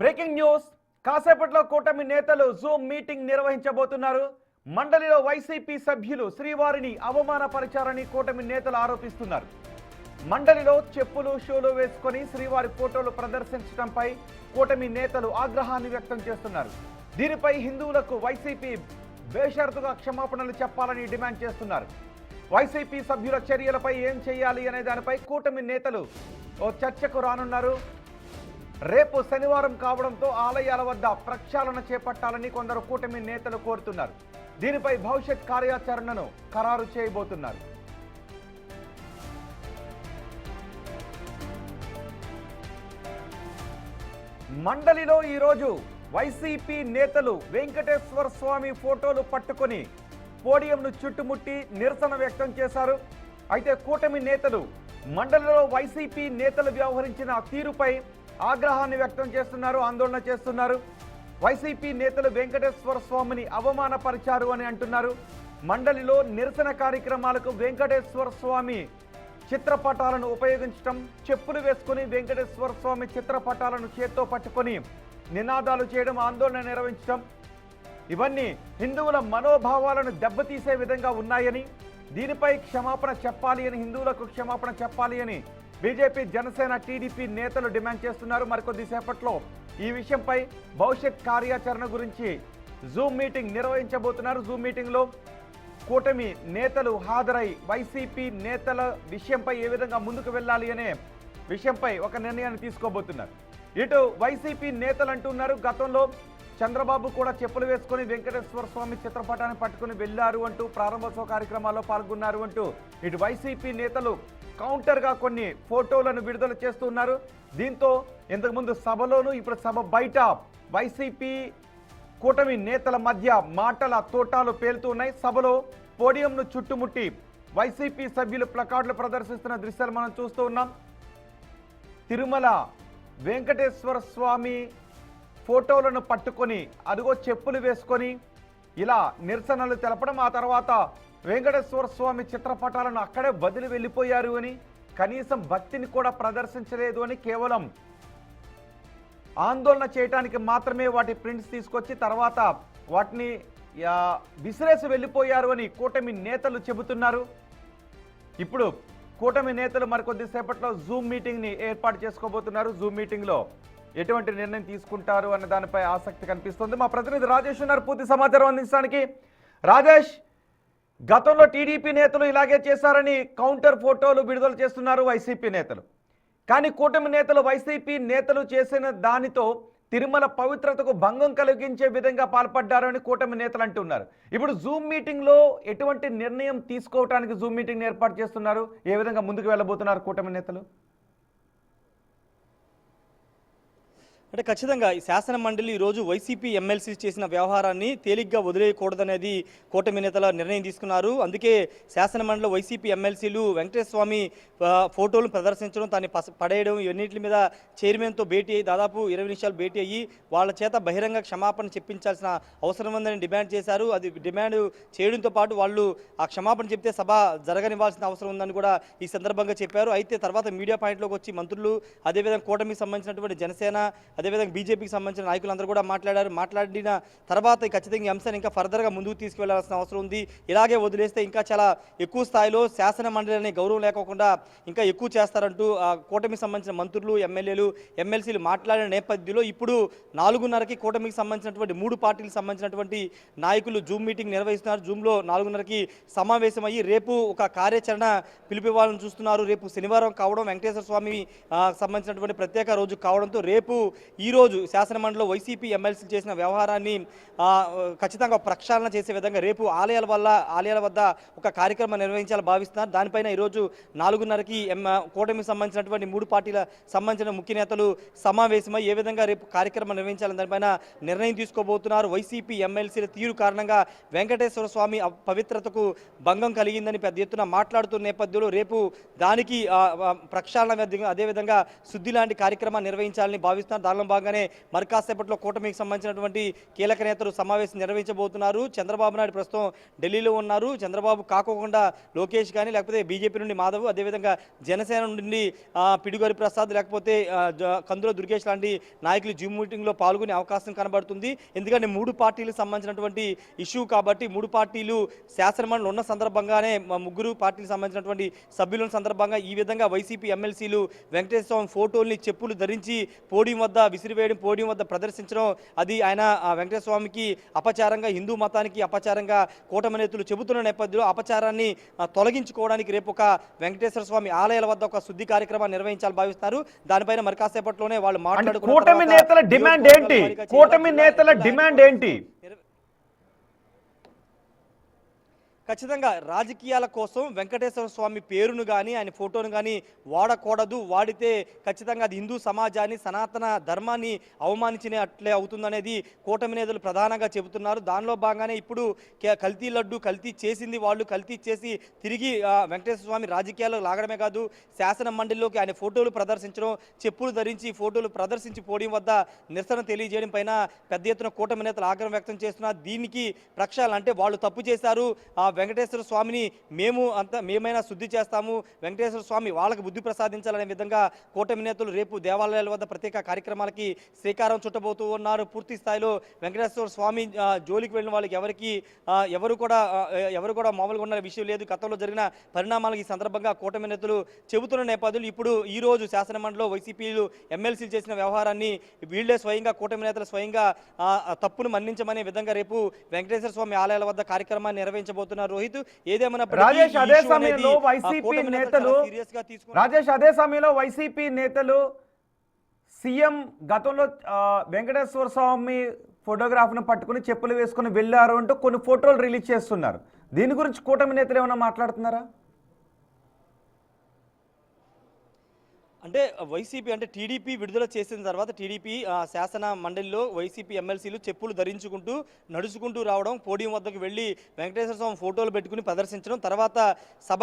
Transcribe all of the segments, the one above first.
Breaking news కాసేపట్లో కూటమి నేతలు జూమ్ మీటింగ్ నిర్వహించబోతున్నారు. మండలిలో వైసీపీ సభ్యులు శ్రీవారిని అవమానపరిచారని కూటమి నేతలు ఆరోపిస్తున్నారు. మండలిలో చెప్పులు షూలు వేసుకొని శ్రీవారి ఫోటోలు ప్రదర్శించడంపై కూటమి నేతలు ఆగ్రహాన్ని వ్యక్తం చేస్తున్నారు. దీనిపై హిందువులకు వైసీపీ బేషరతుగా క్షమాపణలు చెప్పాలని డిమాండ్ చేస్తున్నారు. వైసీపీ సభ్యుల చర్యలపై ఏం చేయాలి అనే దానిపై కూటమి నేతలు ఓ చర్చకు రానున్నారు. రేపు శనివారం కావడంతో ఆలయాల వద్ద ప్రక్షాళన చేపట్టాలని కొందరు కూటమి నేతలు కోరుతున్నారు. దీనిపై భవిష్యత్ కార్యాచరణను ఖరారు చేయబోతున్నారు. మండలిలో ఈరోజు వైసీపీ నేతలు వెంకటేశ్వర స్వామి ఫోటోలు పట్టుకొని పోడియంను చుట్టుముట్టి నిరసన వ్యక్తం చేశారు. అయితే కూటమి నేతలు మండలిలో వైసీపీ నేతలు వ్యవహరించిన తీరుపై ఆగ్రహాన్ని వ్యక్తం చేస్తున్నారు, ఆందోళన చేస్తున్నారు. వైసీపీ నేతలు వెంకటేశ్వర స్వామిని అవమానపరిచారు అని అంటున్నారు. మండలిలో నిరసన కార్యక్రమాలకు వెంకటేశ్వర స్వామి చిత్రపటాలను ఉపయోగించడం, చెప్పులు వేసుకుని వెంకటేశ్వర స్వామి చిత్రపటాలను చేత్తో పట్టుకొని నినాదాలు చేయడం, ఆందోళన నిర్వహించడం ఇవన్నీ హిందువుల మనోభావాలను దెబ్బతీసే విధంగా ఉన్నాయని, దీనిపై క్షమాపణ చెప్పాలి అని, హిందువులకు క్షమాపణ చెప్పాలి అని బీజేపీ, జనసేన, టీడీపీ నేతలు డిమాండ్ చేస్తున్నారు. మరికొద్దిసేపట్లో ఈ విషయంపై భవిష్యత్ కార్యాచరణ గురించి జూమ్ మీటింగ్ నిర్వహించబోతున్నారు. జూమ్ మీటింగ్లో కూటమి నేతలు హాజరై వైసీపీ నేతల విషయంపై ఏ విధంగా ముందుకు వెళ్ళాలి అనే విషయంపై ఒక నిర్ణయాన్ని తీసుకోబోతున్నారు. ఇటు వైసీపీ నేతలు అంటున్నారు, గతంలో చంద్రబాబు కూడా చెప్పులు వేసుకొని వెంకటేశ్వర స్వామి చిత్రపటాన్ని పట్టుకుని వెళ్లారు అంటూ, ప్రారంభోత్సవ కార్యక్రమాల్లో పాల్గొన్నారు అంటూ ఇటు వైసీపీ నేతలు కౌంటర్గా కొన్ని ఫోటోలను విడుదల చేస్తున్నారు. దీంతో ఇంతకుముందు సభలోనూ ఇప్పుడు సభ బయట వైసీపీ కూటమి నేతల మధ్య మాటల తోటాలు పేలుతున్నాయి. సభలో పోడియంను చుట్టుముట్టి వైసీపీ సభ్యులు ప్లకార్డులు ప్రదర్శిస్తున్న దృశ్యాలు మనం చూస్తూ ఉన్నాం. తిరుమల వెంకటేశ్వర స్వామి ఫోటోలను పట్టుకొని అదిగో చెప్పులు వేసుకొని ఇలా నిరసనలు తెలపడం, ఆ తర్వాత వెంకటేశ్వర స్వామి చిత్రపటాలను అక్కడే వదిలి వెళ్ళిపోయారు అని, కనీసం భక్తిని కూడా ప్రదర్శించలేదు అని, కేవలం ఆందోళన చేయడానికి మాత్రమే వాటి ప్రింట్స్ తీసుకొచ్చి తర్వాత వాటిని విసిరేసి వెళ్ళిపోయారు అని కూటమి నేతలు చెబుతున్నారు. ఇప్పుడు కూటమి నేతలు మరికొద్దిసేపట్లో జూమ్ మీటింగ్ని ఏర్పాటు చేసుకోబోతున్నారు. జూమ్ మీటింగ్లో ఎటువంటి నిర్ణయం తీసుకుంటారు అన్న దానిపై ఆసక్తి కనిపిస్తుంది. మా ప్రతినిధి రాజేష్ ఉన్నారు పూర్తి సమాచారం అందించడానికి. రాజేష్, గతంలో టీడీపీ నేతలు ఇలాగే చేశారని కౌంటర్ ఫోటోలు విడుదల చేస్తున్నారు వైసీపీ నేతలు. కానీ కూటమి నేతలు వైసీపీ నేతలు చేసిన దానితో తిరుమల పవిత్రతకు భంగం కలిగించే విధంగా పాల్పడ్డారని కూటమి నేతలు అంటున్నారు. ఇప్పుడు జూమ్ మీటింగ్లో ఎటువంటి నిర్ణయం తీసుకోవడానికి జూమ్ మీటింగ్ ఏర్పాటు చేస్తున్నారు? ఏ విధంగా ముందుకు వెళ్ళబోతున్నారు కూటమి నేతలు? అంటే ఖచ్చితంగా ఈ శాసన మండలి ఈరోజు వైసీపీ ఎమ్మెల్సీ చేసిన వ్యవహారాన్ని తేలిగ్గా వదిలేయకూడదనేది కూటమి నేతల నిర్ణయం తీసుకున్నారు. అందుకే శాసన మండలి వైసీపీ ఎమ్మెల్సీలు వెంకటేశ్వర స్వామి ఫోటోలు ప్రదర్శించడం, దాన్ని పడేయడం, ఇవన్నింటి మీద చైర్మన్తో భేటీ అయ్యి దాదాపు 20 నిమిషాలు భేటీ అయ్యి వాళ్ళ చేత బహిరంగ క్షమాపణ చెప్పించాల్సిన అవసరం ఉందని డిమాండ్ చేశారు. అది డిమాండ్ చేయడంతో పాటు వాళ్ళు ఆ క్షమాపణ చెప్తే సభ జరగనివ్వాల్సిన అవసరం ఉందని కూడా ఈ సందర్భంగా చెప్పారు. అయితే తర్వాత మీడియా పాయింట్లోకి వచ్చి మంత్రులు, అదేవిధంగా కూటమికి సంబంధించినటువంటి జనసేన, అదేవిధంగా బీజేపీకి సంబంధించిన నాయకులందరూ కూడా మాట్లాడారు. మాట్లాడిన తర్వాత ఖచ్చితంగా ఈ అంశాన్ని ఇంకా ఫర్దర్గా ముందుకు తీసుకువెళ్లాల్సిన అవసరం ఉంది. ఇలాగే వదిలేస్తే ఇంకా చాలా ఎక్కువ స్థాయిలో శాసన మండలిని గౌరవం లేకోకుండా ఇంకా ఎక్కువ చేస్తారంటూ కూటమికి సంబంధించిన మంత్రులు, ఎమ్మెల్యేలు, ఎమ్మెల్సీలు మాట్లాడిన నేపథ్యంలో ఇప్పుడు 4:30కి కూటమికి సంబంధించినటువంటి 3 పార్టీలకు సంబంధించినటువంటి నాయకులు జూమ్ మీటింగ్ నిర్వహిస్తున్నారు. జూమ్లో 4:30కి సమావేశమయ్యి రేపు ఒక కార్యాచరణ పిలిపివ్వాలని చూస్తున్నారు. రేపు శనివారం కావడం, వెంకటేశ్వర స్వామి సంబంధించినటువంటి ప్రత్యేక రోజు కావడంతో రేపు ఈరోజు శాసనమండలిలో వైసీపీ ఎమ్మెల్సీలు చేసిన వ్యవహారాన్ని ఖచ్చితంగా ప్రక్షాళన చేసే విధంగా రేపు ఆలయాల వద్ద ఒక కార్యక్రమం నిర్వహించాలని భావిస్తున్నారు. దానిపైన ఈరోజు 4:30కి కూటమికి సంబంధించినటువంటి 3 పార్టీల సంబంధించిన ముఖ్య నేతలు సమావేశమై ఏ విధంగా రేపు కార్యక్రమం నిర్వహించాలని దానిపైన నిర్ణయం తీసుకోబోతున్నారు. వైసీపీ ఎమ్మెల్సీల తీరు కారణంగా వెంకటేశ్వర స్వామి పవిత్రతకు భంగం కలిగిందని పెద్ద ఎత్తున మాట్లాడుతున్న నేపథ్యంలో రేపు దానికి ప్రక్షాళన, అదేవిధంగా శుద్ధి లాంటి కార్యక్రమాన్ని నిర్వహించాలని భావిస్తున్నారు. దానిలో భాగంగానే మరి కాసేపట్లో కూటమికి సంబంధించినటువంటి కీలక నేతలు సమావేశం నిర్వహించబోతున్నారు. చంద్రబాబు నాయుడు ప్రస్తుతం ఢిల్లీలో ఉన్నారు. చంద్రబాబు కాకోకుండా లోకేష్ కానీ లేకపోతే బీజేపీ నుండి మాధవ్, అదేవిధంగా జనసేన నుండి పిడుగరి ప్రసాద్ లేకపోతే కందుల దుర్గేష్ లాంటి నాయకులు జూమ్ మీటింగ్లో పాల్గొనే అవకాశం కనబడుతుంది. ఎందుకంటే 3 పార్టీలకు సంబంధించినటువంటి ఇష్యూ కాబట్టి 3 పార్టీలు శాసనమండలి ఉన్న సందర్భంగానే 3 పార్టీలకు సంబంధించినటువంటి సభ్యుల సందర్భంగా ఈ విధంగా వైసీపీ ఎమ్మెల్సీలు వెంకటేశ్వర స్వామి ఫోటోల్ని చెప్పులు ధరించి పోడియం వద్ద విసిరివేయడం, పోడియం వద్ద ప్రదర్శించడం అది ఆయన వెంకటేశ్వర స్వామికి అపచారంగా, హిందూ మతానికి అపచారంగా కూటమి నేతలు చెబుతున్న నేపథ్యంలో అపచారాన్ని తొలగించుకోవడానికి రేపు ఒక వెంకటేశ్వర స్వామి ఆలయాల వద్ద ఒక శుద్ధి కార్యక్రమాన్ని నిర్వహించాలని భావిస్తున్నారు. దానిపైన మరి కాసేపట్లోనే వాళ్ళు మాట్లాడుకున్న కూటమి నేతల డిమాండ్ ఏంటి? కూటమి నేతల డిమాండ్ ఏంటి? ఖచ్చితంగా రాజకీయాల కోసం వెంకటేశ్వర స్వామి పేరును కానీ ఆయన ఫోటోను కానీ వాడకూడదు. వాడితే ఖచ్చితంగా అది హిందూ సమాజాన్ని, సనాతన ధర్మాన్ని అవమానించినట్లే అవుతుందనేది కూటమి నేతలు ప్రధానంగా చెబుతున్నారు. దానిలో భాగంగానే ఇప్పుడు కల్తీ లడ్డు కల్తీ చేసింది వాళ్ళు, కల్తీ చేసి తిరిగి వెంకటేశ్వర స్వామి రాజకీయాల్లో లాగడమే కాదు, శాసన మండలిలోకి ఆయన ఫోటోలు ప్రదర్శించడం, చెప్పులు ధరించి ఫోటోలు ప్రదర్శించి పోవడం వద్ద నిరసన తెలియజేయడం పైన పెద్ద ఎత్తున కూటమి నేతలు ఆగ్రహం వ్యక్తం చేస్తున్నారు. దీనికి ప్రక్షాళన అంటే వాళ్ళు తప్పు చేశారు, వెంకటేశ్వర స్వామిని మేమైనా శుద్ధి చేస్తాము, వెంకటేశ్వర స్వామి వాళ్ళకి బుద్ధి ప్రసాదించాలనే విధంగా కూటమి నేతలు రేపు దేవాలయాల వద్ద ప్రత్యేక కార్యక్రమాలకి శ్రీకారం చుట్టబోతూ ఉన్నారు. పూర్తి స్థాయిలో వెంకటేశ్వర స్వామి జోలికి వెళ్ళిన వాళ్ళకి ఎవరు కూడా మామూలుగా ఉన్న విషయం లేదు. గతంలో జరిగిన పరిణామాలకు ఈ సందర్భంగా కూటమి నేతలు చెబుతున్న నేపథ్యంలో ఇప్పుడు ఈ రోజు శాసనమండలిలో వైసీపీలు ఎమ్మెల్సీలు చేసిన వ్యవహారాన్ని వీళ్లే స్వయంగా కూటమి నేతలు స్వయంగా తప్పును మన్నించమనే విధంగా రేపు వెంకటేశ్వర స్వామి ఆలయాల వద్ద కార్యక్రమాన్ని నిర్వహించబోతున్నారు. రోహిత్, రాజేష్ అదే సమయంలో వైసీపీ నేతలు సీఎం గతంలో వెంకటేశ్వర స్వామి ఫోటోగ్రాఫ్ను పట్టుకుని చెప్పులు వేసుకుని వెళ్ళారు అంటూ కొన్ని ఫోటోలు రిలీజ్ చేస్తున్నారు. దీని గురించి కూటమి నేతలు ఏమైనా మాట్లాడుతున్నారా? అంటే వైసీపీ అంటే టీడీపీ విడుదల చేసిన తర్వాత టీడీపీ శాసన మండలిలో వైసీపీ ఎమ్మెల్సీలు చెప్పులు ధరించుకుంటూ నడుచుకుంటూ రావడం, పోడియం వద్దకు వెళ్ళి వెంకటేశ్వర స్వామి ఫోటోలు పెట్టుకుని ప్రదర్శించడం, తర్వాత సభ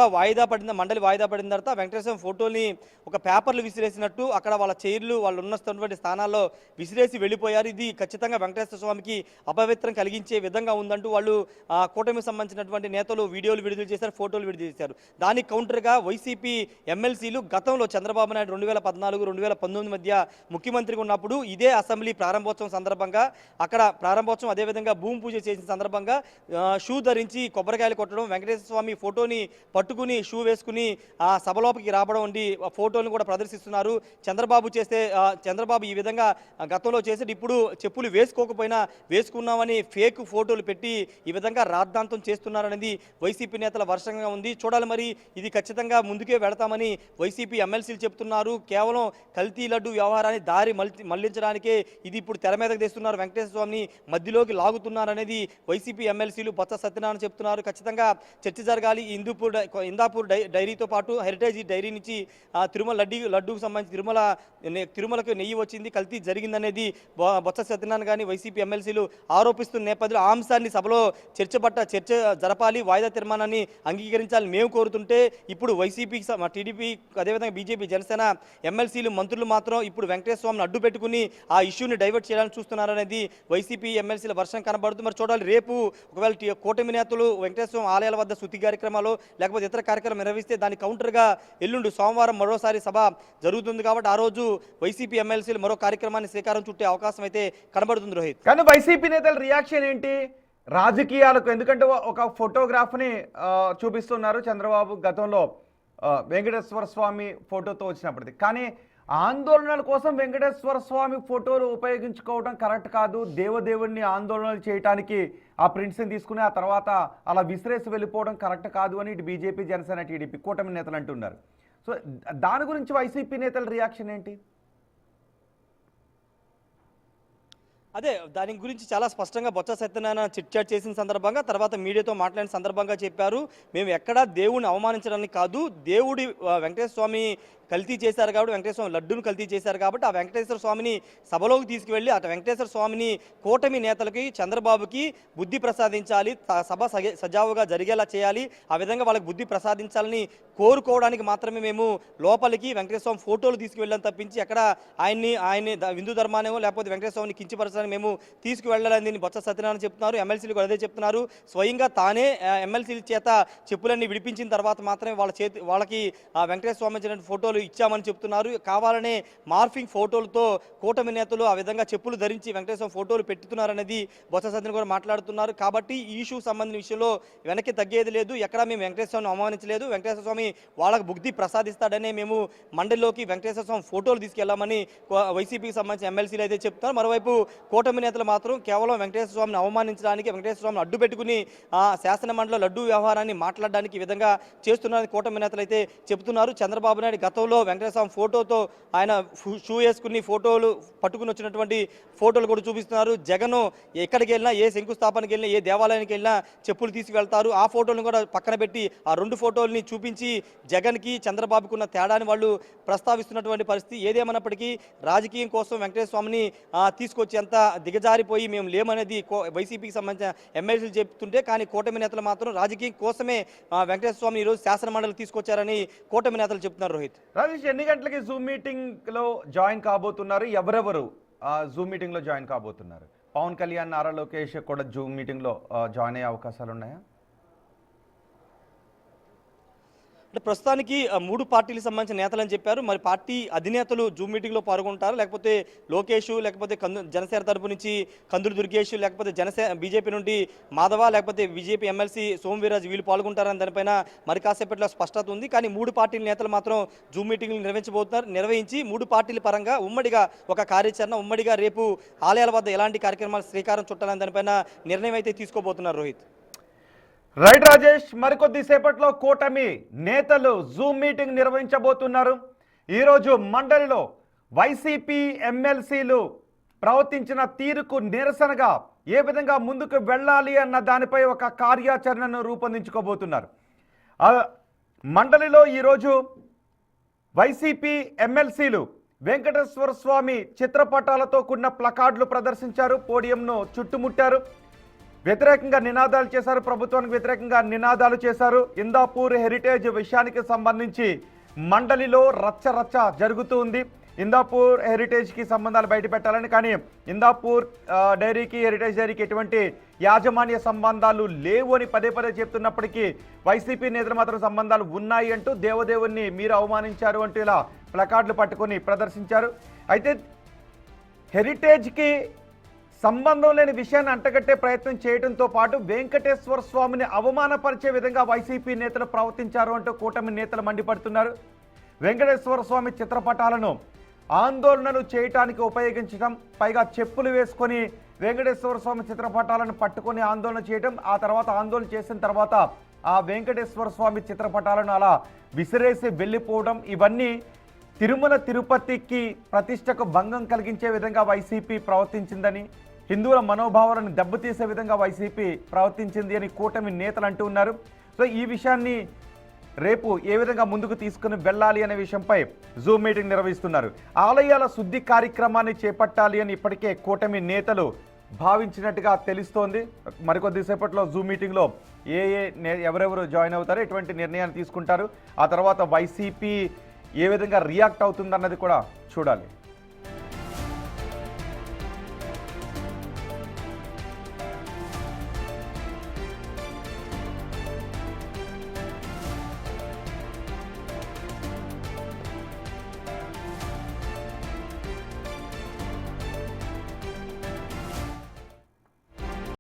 మండలి వాయిదా పడిన తర్వాత వెంకటేశ్వర స్వామి ఫోటోని ఒక పేపర్లు విసిరేసినట్టు అక్కడ వాళ్ళ చైర్లు వాళ్ళు ఉన్నటువంటి స్థానాల్లో విసిరేసి వెళ్ళిపోయారు. ఇది ఖచ్చితంగా వెంకటేశ్వర స్వామికి అపవిత్రం కలిగించే విధంగా ఉందంటూ వాళ్ళు కూటమికి సంబంధించినటువంటి నేతలు వీడియోలు విడుదల చేశారు, ఫోటోలు విడుదల చేశారు. దానికి కౌంటర్గా వైసీపీ ఎమ్మెల్సీలు గతంలో చంద్రబాబు నాయుడు 2014-2019 మధ్య ముఖ్యమంత్రిగా ఉన్నప్పుడు ఇదే అసెంబ్లీ ప్రారంభోత్సవం సందర్భంగా అక్కడ ప్రారంభోత్సవం అదేవిధంగా భూమి పూజ చేసిన సందర్భంగా షూ ధరించి కొబ్బరికాయలు కొట్టడం, వెంకటేశ్వర స్వామి ఫోటోని పట్టుకుని షూ వేసుకుని ఆ సభలోపలికి రావడం వంటి ఫోటోలను కూడా ప్రదర్శిస్తున్నారు. చంద్రబాబు ఈ విధంగా గతంలో చేసి ఇప్పుడు చెప్పులు వేసుకోకపోయినా వేసుకున్నామని ఫేక్ ఫోటోలు పెట్టి ఈ విధంగా రాద్ధాంతం చేస్తున్నారనేది వైసీపీ నేతల వర్షంగా ఉంది. చూడాలి మరి ఇది ఖచ్చితంగా ముందుకే వెళతామని వైసీపీ ఎమ్మెల్సీలు చెప్తున్నారు. కేవలం కల్తీ లడ్డు వ్యవహారాన్ని దారి మళ్లించడానికే ఇది ఇప్పుడు తెర మీదకు తెస్తున్నారు, వెంకటేశ్వర స్వామిని మధ్యలోకి లాగుతున్నారనేది వైసీపీ ఎమ్మెల్సీలు బొత్స సత్యనారాయణ చెప్తున్నారు. ఖచ్చితంగా చర్చ జరగాలి. ఇందాపూర్ డైరీతో పాటు హెరిటేజ్ డైరీ నుంచి తిరుమల లడ్డూకు సంబంధించి తిరుమలకు నెయ్యి వచ్చింది, కల్తీ జరిగిందనేది బొత్స సత్యనారాయణ కానీ వైసీపీ ఎమ్మెల్సీలు ఆరోపిస్తున్న నేపథ్యంలో ఆ అంశాన్ని సభలో చర్చ జరపాలి, వాయిదా తీర్మానాన్ని అంగీకరించాలని మేము కోరుతుంటే ఇప్పుడు వైసీపీ, టీడీపీ అదేవిధంగా బీజేపీ, జనసేన ఎమ్మెల్సీలు మంత్రులు మాత్రం ఇప్పుడు వెంకటేశ్వర స్వామిని అడ్డు పెట్టుకుని ఆ ఇష్యూని డైవర్ట్ చేయాలని చూస్తున్నారనేది వైసీపీ ఎమ్మెల్సీల వర్షం కనబడుతుంది. మరి చూడాలి రేపు ఒకవేళ కూటమి నేతలు వెంకటేశ్వర స్వామి ఆలయాల వద్ద శుద్ధి కార్యక్రమాలు లేకపోతే ఇతర కార్యక్రమం నిర్వహిస్తే దాని కౌంటర్గా ఎల్లుండి సోమవారం మరోసారి సభ జరుగుతుంది కాబట్టి ఆ రోజు వైసీపీ ఎమ్మెల్సీలు మరో కార్యక్రమాన్ని శ్రీకారం చుట్టే అవకాశం అయితే కనబడుతుంది. రోహిత్, కానీ వైసీపీ నేతల రియాక్షన్ ఏంటి రాజకీయాలకు? ఎందుకంటే ఒక ఫోటోగ్రాఫ్ని చూపిస్తున్నారు చంద్రబాబు గతంలో వెంకటేశ్వర స్వామి ఫోటోతో వచ్చినప్పటిది, కానీ ఆందోళనల కోసం వెంకటేశ్వర స్వామి ఫోటోలు ఉపయోగించుకోవడం కరెక్ట్ కాదు, దేవదేవుడిని ఆందోళనలు చేయడానికి ఆ ప్రింట్స్ని తీసుకుని ఆ తర్వాత అలా విసిరేసి వెళ్ళిపోవడం కరెక్ట్ కాదు అని ఇటు బీజేపీ, జనసేన, టీడీపీ కూటమి నేతలు అంటున్నారు. సో దాని గురించి వైసీపీ నేతల రియాక్షన్ ఏంటి? అదే దాని గురించి చాలా స్పష్టంగా బొత్స సత్యనారాయణ చిట్చాట్ చేసిన సందర్భంగా తర్వాత మీడియాతో మాట్లాడిన సందర్భంగా చెప్పారు, మేము ఎక్కడా దేవుడిని అవమానించడానికి కాదు, దేవుడి వెంకటేశ్వర స్వామి కల్తీ చేశారు కాబట్టి వెంకటేశ్వర స్వామి లడ్డూను కల్తీ చేశారు కాబట్టి ఆ వెంకటేశ్వర స్వామిని సభలోకి తీసుకువెళ్ళి అటు వెంకటేశ్వర స్వామిని కూటమి నేతలకి చంద్రబాబుకి బుద్ధి ప్రసాదించాలి, సభ సజావుగా జరిగేలా చేయాలి, ఆ విధంగా వాళ్ళకి బుద్ధి ప్రసాదించాలని కోరుకోవడానికి మాత్రమే మేము లోపలికి వెంకటేశ్వర స్వామి ఫోటోలు తీసుకువెళ్ళాం తప్పించి ఎక్కడ ఆయన్ని హిందూ ధర్మానేమో లేకపోతే వెంకటేశ్వర స్వామిని కించపరచడానికి మేము తీసుకువెళ్ళాలని బొత్స సత్యనారాయణ చెప్తున్నారు. ఎమ్మెల్సీలు కూడా అదే చెప్తున్నారు. స్వయంగా తానే ఎమ్మెల్సీల చేత చెప్పులన్నీ విడిపించిన తర్వాత మాత్రమే వాళ్ళకి వెంకటేశ్వర స్వామి ఇచ్చిన ఫోటోలు ఇచ్చామని చెప్తున్నారు. కావాలనే మార్ఫింగ్ ఫోటోలతో కూటమి నేతలు ఆ విధంగా చెప్పులు ధరించి వెంకటేశ్వర ఫోటోలు పెట్టుతున్నారనేది బొత్స సత్యనారాయణ కూడా మాట్లాడుతున్నారు. కాబట్టి ఈ ఇష్యూ సంబంధించిన విషయంలో వెనక్కి తగ్గేది లేదు. ఎక్కడ మేము వెంకటేశ్వర స్వామిని అవమానించలేదు. వెంకటేశ్వర స్వామి వాళ్ళకు బుద్ధి ప్రసాదిస్తాడనే మేము మండలిలోకి వెంకటేశ్వర స్వామి ఫోటోలు తీసుకెళ్లామని వైసీపీకి సంబంధించిన ఎమ్మెల్సీలు అయితే చెప్తున్నారు. మరోవైపు కూటమి నేతలు మాత్రం కేవలం వెంకటేశ్వర స్వామిని అవమానించడానికి వెంకటేశ్వర స్వామిని అడ్డు పెట్టుకుని శాసన మండలి లడ్డూ వ్యవహారాన్ని మాట్లాడడానికి ఈ విధంగా చేస్తున్నారని కూటమి నేతలు అయితే చెబుతున్నారు. చంద్రబాబు నాయుడు గతంలో వెంకటేశ్వర స్వామి ఫోటోతో ఆయన షూ వేసుకుని ఫోటోలు పట్టుకుని వచ్చినటువంటి ఫోటోలు కూడా చూపిస్తున్నారు. జగన్ ఎక్కడికి వెళ్ళినా, ఏ శంకుస్థాపనకి వెళ్ళినా, ఏ దేవాలయానికి వెళ్ళినా చెప్పులు తీసుకువెళ్తారు. ఆ ఫోటోలను కూడా పక్కన పెట్టి ఆ రెండు ఫోటోల్ని చూపించి జగన్కి చంద్రబాబుకు ఉన్న తేడాని వాళ్ళు ప్రస్తావిస్తున్నటువంటి పరిస్థితి. ఏదేమన్నప్పటికీ రాజకీయం కోసం వెంకటేశ్వర స్వామిని తీసుకొచ్చి అంత దిగజారిపోయి మేము లేమనేది వైసీపీకి సంబంధించిన ఎమ్మెల్యేలు చెప్తుంటే, కానీ కూటమి నేతలు మాత్రం రాజకీయం కోసమే వెంకటేశ్వర స్వామిని ఈరోజు శాసన మండలి తీసుకొచ్చారని కూటమి నేతలు చెప్తున్నారు. రోహిత్, రాజేష్, ఎన్ని గంటలకి జూమ్ మీటింగ్ లో జాయిన్ కాబోతున్నారు? ఎవరెవరు జూమ్ మీటింగ్ లో జాయిన్ కాబోతున్నారు? పవన్ కళ్యాణ్, నారా లోకేష్ కూడా జూమ్ మీటింగ్ లో జాయిన్ అయ్యే అవకాశాలు ఉన్నాయా? అంటే ప్రస్తుతానికి మూడు పార్టీలకు సంబంధించిన నేతలని చెప్పారు. మరి పార్టీ అధినేతలు జూమ్ మీటింగ్లో పాల్గొంటారు, లేకపోతే లోకేష్, లేకపోతే జనసేన తరపు నుంచి కందులు దుర్గేష్, లేకపోతే బీజేపీ నుండి మాధవ, లేకపోతే బీజేపీ ఎమ్మెల్సీ సోమవీరాజు వీళ్ళు పాల్గొంటారని దానిపైన మరి కాసేపట్లో స్పష్టత ఉంది. కానీ మూడు పార్టీల నేతలు మాత్రం జూమ్ మీటింగ్లు నిర్వహించి మూడు పార్టీల పరంగా ఉమ్మడిగా ఒక కార్యాచరణ, ఉమ్మడిగా రేపు ఆలయాల వద్ద ఎలాంటి కార్యక్రమాలు శ్రీకారం చుట్టాలని దానిపైన నిర్ణయం అయితే తీసుకోబోతున్నారు. రోహిత్, రైట్ రాజేష్, మరికొద్ది సేపట్లో కూటమి నేతలు జూమ్ మీటింగ్ నిర్వహించబోతున్నారు. ఈరోజు మండలిలో వైసీపీ ఎమ్మెల్సీలు ప్రవర్తించిన తీరుకు నిరసనగా ఏ విధంగా ముందుకు వెళ్ళాలి అన్న దానిపై ఒక కార్యాచరణను రూపొందించుకోబోతున్నారు. మండలిలో ఈరోజు వైసీపీ ఎమ్మెల్సీలు వెంకటేశ్వర స్వామి చిత్రపటాలతో కూడిన ప్లకార్డులు ప్రదర్శించారు, పోడియంను చుట్టుముట్టారు, వ్యతిరేకంగా నినాదాలు చేశారు, ప్రభుత్వానికి వ్యతిరేకంగా నినాదాలు చేశారు. ఇందాపూర్ హెరిటేజ్ విషయానికి సంబంధించి మండలిలో రచ్చ జరుగుతూ ఉంది. ఇందాపూర్ హెరిటేజ్కి సంబంధాలు బయట పెట్టాలని, కానీ ఇందాపూర్ డైరీకి, హెరిటేజ్ డైరీకి ఎటువంటి యాజమాన్య సంబంధాలు లేవు అని పదే చెప్తున్నప్పటికీ వైసీపీ నేతలు మాత్రం సంబంధాలు ఉన్నాయి అంటూ దేవదేవుణ్ణి మీరు అవమానించారు అంటూ ఇలా ప్లకార్డులు పట్టుకొని ప్రదర్శించారు. అయితే హెరిటేజ్కి సంబంధం లేని విషయాన్ని అంటగట్టే ప్రయత్నం చేయడంతో పాటు వెంకటేశ్వర స్వామిని అవమానపరిచే విధంగా వైసీపీ నేతలు ప్రవర్తించారు అంటూ కూటమి నేతలు మండిపడుతున్నారు. వెంకటేశ్వర స్వామి చిత్రపటాలను ఆందోళనలు చేయటానికి ఉపయోగించడం, పైగా చెప్పులు వేసుకొని వెంకటేశ్వర స్వామి చిత్రపటాలను పట్టుకొని ఆందోళన చేయడం, ఆ తర్వాత ఆందోళన చేసిన తర్వాత ఆ వెంకటేశ్వర స్వామి చిత్రపటాలను అలా విసిరేసి వెళ్ళిపోవడం, ఇవన్నీ తిరుమల తిరుపతికి ప్రతిష్టకు భంగం కలిగించే విధంగా వైసీపీ ప్రవర్తించిందని, హిందువుల మనోభావాలను దెబ్బతీసే విధంగా వైసీపీ ప్రవర్తించింది అని కూటమి నేతలు అంటూ ఉన్నారు. సో ఈ విషయాన్ని రేపు ఏ విధంగా ముందుకు తీసుకుని వెళ్ళాలి అనే విషయంపై జూమ్ మీటింగ్ నిర్వహిస్తున్నారు. ఆలయాల శుద్ధి కార్యక్రమాన్ని చేపట్టాలి అని ఇప్పటికే కూటమి నేతలు భావించినట్టుగా తెలుస్తోంది. మరికొద్దిసేపట్లో జూమ్ మీటింగ్లో ఎవరెవరు జాయిన్ అవుతారో, ఎటువంటి నిర్ణయాన్ని తీసుకుంటారు, ఆ తర్వాత వైసీపీ ఏ విధంగా రియాక్ట్ అవుతుందన్నది కూడా చూడాలి.